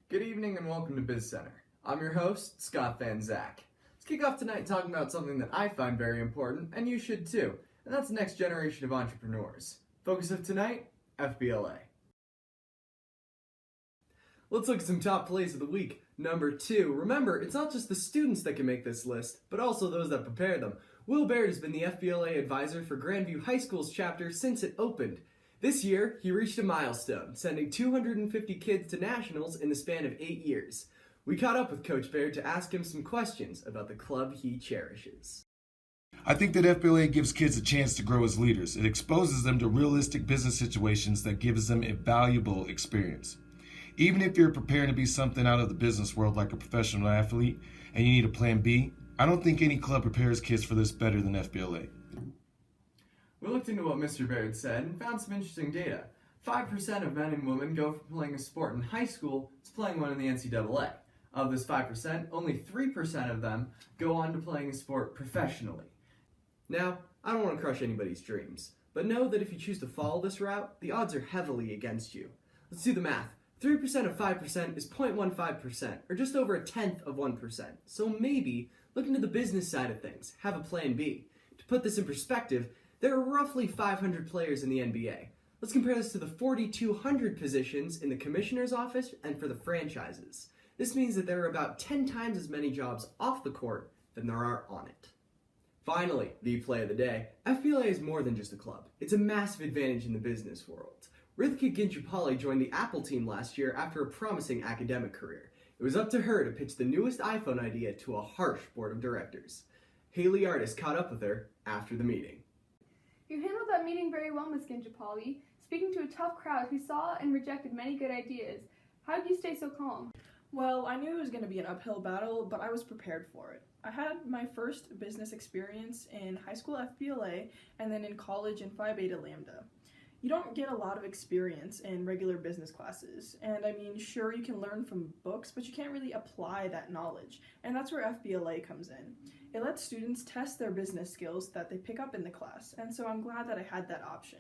Good evening and welcome to Biz Center. I'm your host, Scott Van Zach. Let's kick off tonight talking about something that I find very important, and you should too, and that's the next generation of entrepreneurs. Focus of tonight, FBLA. Let's look at some top plays of the week. Number 2, remember, it's not just the students that can make this list, but also those that prepare them. Baird has been the FBLA advisor for Grandview High School's chapter since it opened. This year, he reached a milestone, sending 250 kids to nationals in the span of 8 years. We caught up with Coach Baird to ask him some questions about the club he cherishes. I think that FBLA gives kids a chance to grow as leaders. It exposes them to realistic business situations that gives them a valuable experience. Even if you're preparing to be something out of the business world like a professional athlete and you need a plan B, I don't think any club prepares kids for this better than FBLA. We looked into what Mr. Baird said and found some interesting data. 5% of men and women go from playing a sport in high school to playing one in the NCAA. Of this 5%, only 3% of them go on to playing a sport professionally. Now, I don't want to crush anybody's dreams, but know that if you choose to follow this route, the odds are heavily against you. Let's do the math. 3% of 5% is 0.15%, or just over a tenth of 1%. So maybe look into the business side of things, have a plan B. To put this in perspective, there are roughly 500 players in the NBA. Let's compare this to the 4,200 positions in the commissioner's office and for the franchises. This means that there are about 10 times as many jobs off the court than there are on it. Finally, the play of the day. FBLA is more than just a club. It's a massive advantage in the business world. Rithika Ginjupalli joined the Apple team last year after a promising academic career. It was up to her to pitch the newest iPhone idea to a harsh board of directors. Artis caught up with her after the meeting. You handled that meeting very well, Ms. Ginjupalli, speaking to a tough crowd who saw and rejected many good ideas. How did you stay so calm? Well, I knew it was going to be an uphill battle, but I was prepared for it. I had my first business experience in high school FBLA and then in college in Phi Beta Lambda. You don't get a lot of experience in regular business classes, and I mean, sure, you can learn from books, but you can't really apply that knowledge, and that's where FBLA comes in. It lets students test their business skills that they pick up in the class, and so I'm glad that I had that option.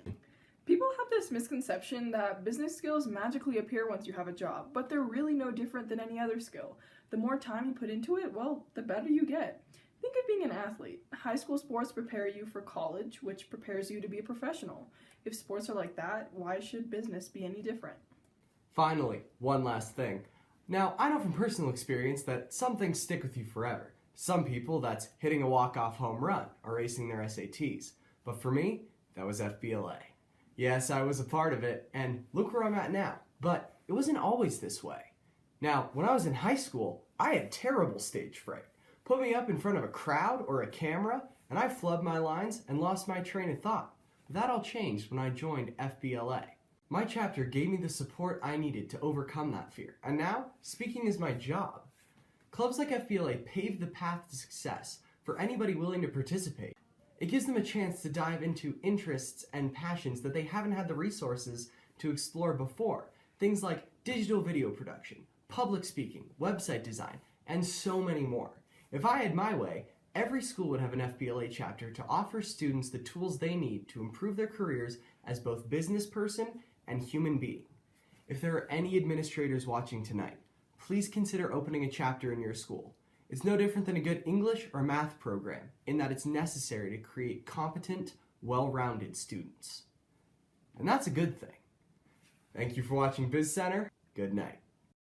People have this misconception that business skills magically appear once you have a job, but they're really no different than any other skill. The more time you put into it, well, the better you get. Think of being an athlete. High school sports prepare you for college, which prepares you to be a professional. If sports are like that, why should business be any different? Finally, one last thing. Now, I know from personal experience that some things stick with you forever. Some people, that's hitting a walk-off home run or acing their SATs. But for me, that was FBLA. Yes, I was a part of it, and look where I'm at now. But it wasn't always this way. Now, when I was in high school, I had terrible stage fright. Put me up in front of a crowd or a camera, and I flubbed my lines and lost my train of thought. But that all changed when I joined FBLA. My chapter gave me the support I needed to overcome that fear, and now, speaking is my job. Clubs like FBLA pave the path to success for anybody willing to participate. It gives them a chance to dive into interests and passions that they haven't had the resources to explore before. Things like digital video production, public speaking, website design, and so many more. If I had my way, every school would have an FBLA chapter to offer students the tools they need to improve their careers as both business person and human being. If there are any administrators watching tonight, please consider opening a chapter in your school. It's no different than a good English or math program in that it's necessary to create competent, well-rounded students. And that's a good thing. Thank you for watching Biz Center. Good night.